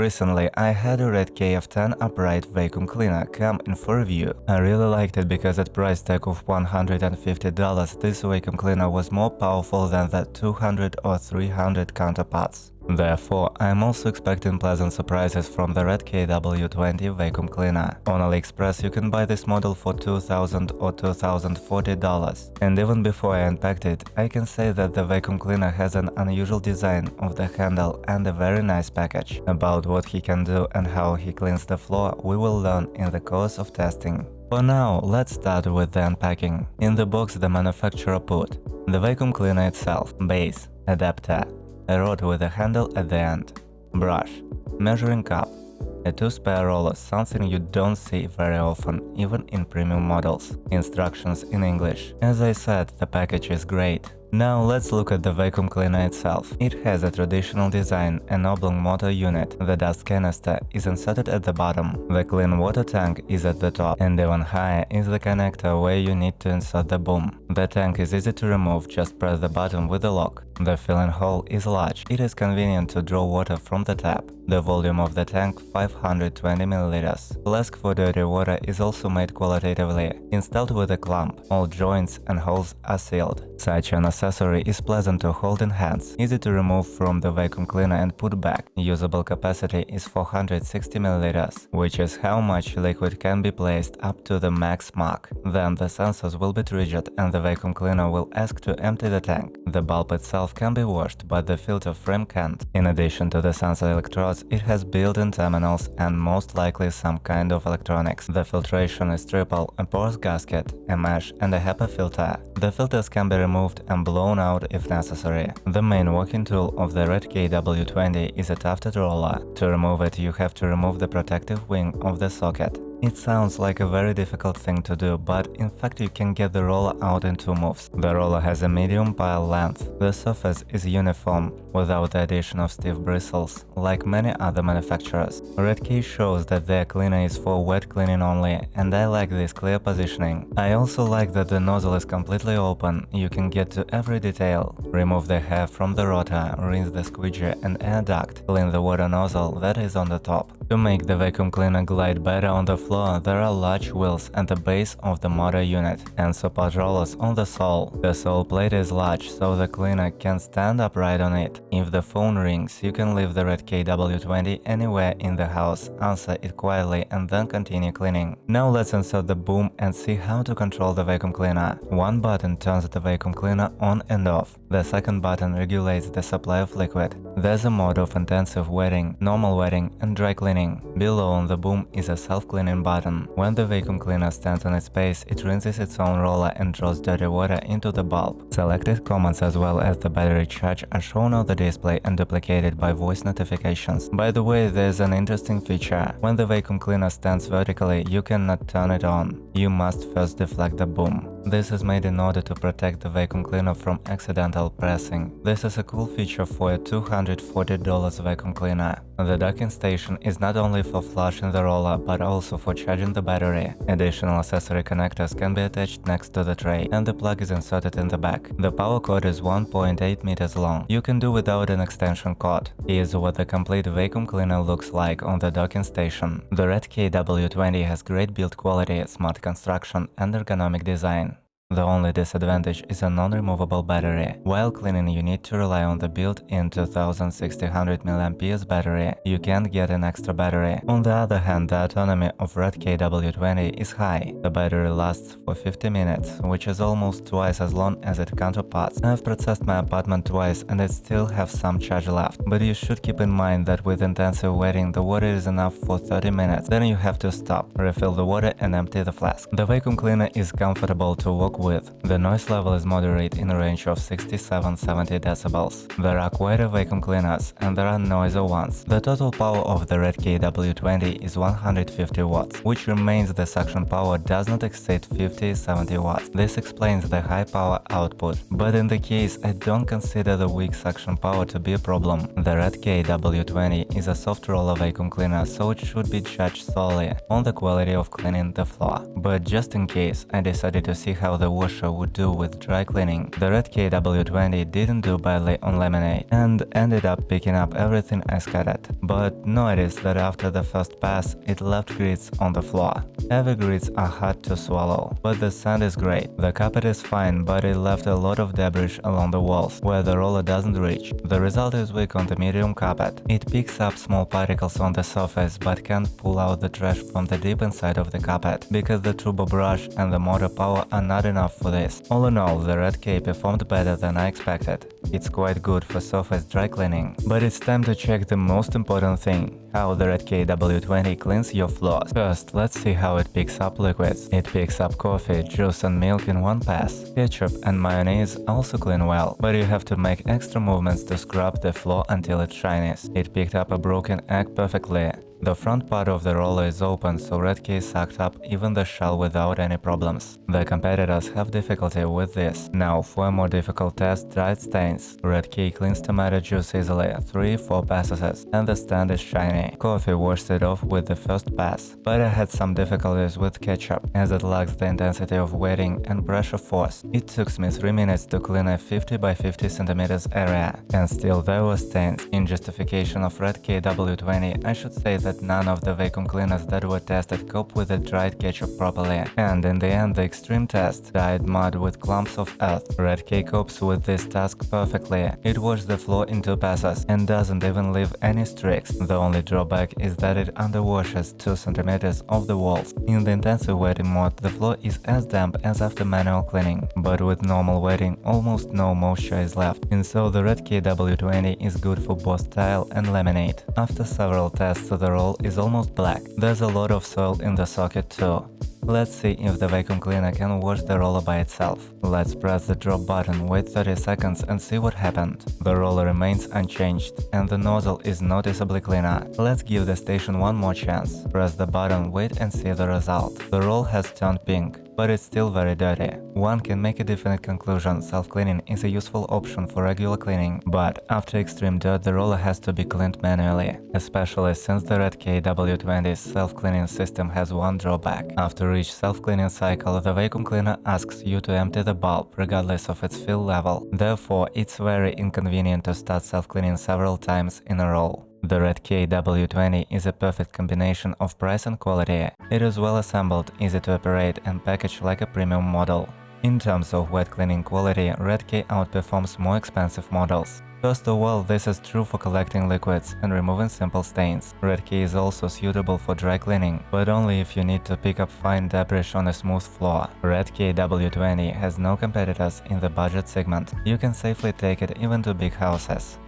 Recently, I had a Redkey F10 upright vacuum cleaner come in for review. I really liked it because at price tag of $150, this vacuum cleaner was more powerful than the 200 or 300 counterparts. Therefore, I am also expecting pleasant surprises from the Redkey W12 vacuum cleaner. On AliExpress you can buy this model for $2,000 or $2,040. And even before I unpacked it, I can say that the vacuum cleaner has an unusual design of the handle and a very nice package. About what he can do and how he cleans the floor we will learn in the course of testing. For now, let's start with the unpacking. In the box the manufacturer put the vacuum cleaner itself, base, adapter, a rod with a handle at the end, brush, measuring cup, a 2 spare rollers, something you don't see very often, even in premium models. Instructions in English. As I said, the package is great. Now let's look at the vacuum cleaner itself. It has a traditional design, an oblong motor unit. The dust canister is inserted at the bottom. The clean water tank is at the top, and even higher is the connector where you need to insert the boom. The tank is easy to remove, just press the button with the lock. The filling hole is large. It is convenient to draw water from the tap. The volume of the tank 520 ml. Flask for dirty water is also made qualitatively, installed with a clamp. All joints and holes are sealed. Such an accessory is pleasant to hold in hands, easy to remove from the vacuum cleaner and put back. Usable capacity is 460 ml, which is how much liquid can be placed up to the max mark. Then the sensors will be triggered and the vacuum cleaner will ask to empty the tank. The bulb itself can be washed, but the filter frame can't. In addition to the sensor electrodes, it has built-in terminals and most likely some kind of electronics. The filtration is triple, a porous gasket, a mesh and a HEPA filter. The filters can be removed and blown out if necessary. The main working tool of the Redkey W12 is a tufted roller. To remove it, you have to remove the protective wing of the socket. It sounds like a very difficult thing to do, but in fact you can get the roller out in 2 moves. The roller has a medium pile length. The surface is uniform, without the addition of stiff bristles, like many other manufacturers. Redkey shows that their cleaner is for wet cleaning only, and I like this clear positioning. I also like that the nozzle is completely open, you can get to every detail. Remove the hair from the rotor, rinse the squeegee and air duct, clean the water nozzle that is on the top. To make the vacuum cleaner glide better on the floor, there are large wheels at the base of the motor unit and support rollers on the sole. The sole plate is large, so the cleaner can stand upright on it. If the phone rings, you can leave the Redkey W12 anywhere in the house, answer it quietly and then continue cleaning. Now let's insert the boom and see how to control the vacuum cleaner. One button turns the vacuum cleaner on and off. The second button regulates the supply of liquid. There's a mode of intensive wetting, normal wetting and dry cleaning. Below on the boom is a self-cleaning button. When the vacuum cleaner stands on its base, it rinses its own roller and draws dirty water into the bulb. Selected commands as well as the battery charge are shown on the display and duplicated by voice notifications. By the way, there's an interesting feature. When the vacuum cleaner stands vertically, you cannot turn it on. You must first deflect the boom. This is made in order to protect the vacuum cleaner from accidental pressing. This is a cool feature for a $240 vacuum cleaner. The docking station is not only for flushing the roller, but also for charging the battery. Additional accessory connectors can be attached next to the tray, and the plug is inserted in the back. The power cord is 1.8 meters long. You can do without an extension cord. Here's what the complete vacuum cleaner looks like on the docking station. The Redkey W12 has great build quality, smart construction, and ergonomic design. The only disadvantage is a non-removable battery. While cleaning, you need to rely on the built-in 2600 mAh battery. You can't get an extra battery. On the other hand, the autonomy of Redkey W12 is high. The battery lasts for 50 minutes, which is almost twice as long as its counterparts. I've processed my apartment twice and I still have some charge left. But you should keep in mind that with intensive wetting, the water is enough for 30 minutes. Then you have to stop, refill the water and empty the flask. The vacuum cleaner is comfortable to work with. The noise level is moderate in a range of 67–70 decibels. There are quieter vacuum cleaners and there are noisier ones. The total power of the Redkey W12 is 150 watts, which remains the suction power does not exceed 50–70 watts. This explains the high power output. But in the case, I don't consider the weak suction power to be a problem. The Redkey W12 is a soft roller vacuum cleaner, so it should be judged solely on the quality of cleaning the floor. But just in case, I decided to see how the the washer would do with dry cleaning. The Redkey W20 didn't do badly on laminate and ended up picking up everything I scattered. But notice that after the first pass, it left grits on the floor. Heavy grits are hard to swallow, but the sand is great. The carpet is fine, but it left a lot of debris along the walls, where the roller doesn't reach. The result is weak on the medium carpet. It picks up small particles on the surface, but can't pull out the trash from the deep inside of the carpet, because the turbo brush and the motor power are not enough for this. All in all, the Redkey performed better than I expected. It's quite good for surface dry cleaning. But it's time to check the most important thing: how the Redkey W20 cleans your floors. First, let's see how it picks up liquids. It picks up coffee, juice and milk in one pass. Ketchup and mayonnaise also clean well, but you have to make extra movements to scrub the floor until it shines. It picked up a broken egg perfectly. The front part of the roller is open, so Redkey sucked up even the shell without any problems. The competitors have difficulty with this. Now for a more difficult test, dried stains. Redkey cleans tomato juice easily, 3-4 passes, and the stand is shiny. Coffee washed it off with the first pass. But I had some difficulties with ketchup, as it lacks the intensity of wetting and pressure force. It took me 3 minutes to clean a 50 by 50 cm area, and still there were stains. In justification of Redkey W20, I should say that none of the vacuum cleaners that were tested cope with the dried ketchup properly, and in the end the extreme test, dyed mud with clumps of earth. Redkey copes with this task perfectly. It washes the floor in 2 passes and doesn't even leave any streaks. The only drawback is that it underwashes 2 cm of the walls. In the intensive wetting mode, the floor is as damp as after manual cleaning, but with normal wetting, almost no moisture is left, and so the Redkey W20 is good for both tile and laminate. After several tests, the roll is almost black. There's a lot of soil in the socket too. Let's see if the vacuum cleaner can wash the roller by itself. Let's press the drop button, wait 30 seconds and see what happened. The roller remains unchanged and the nozzle is noticeably cleaner. Let's give the station one more chance. Press the button, wait and see the result. The roll has turned pink, but it's still very dirty. One can make a definite conclusion: self-cleaning is a useful option for regular cleaning, but after extreme dirt the roller has to be cleaned manually, especially since the Redkey W20's self-cleaning system has one drawback. After each self-cleaning cycle, the vacuum cleaner asks you to empty the bulb, regardless of its fill level. Therefore, it's very inconvenient to start self-cleaning several times in a row. The Redkey W20 is a perfect combination of price and quality. It is well assembled, easy to operate and packaged like a premium model. In terms of wet cleaning quality, Redkey outperforms more expensive models. First of all, this is true for collecting liquids and removing simple stains. Redkey is also suitable for dry cleaning, but only if you need to pick up fine debris on a smooth floor. Redkey W20 has no competitors in the budget segment. You can safely take it even to big houses.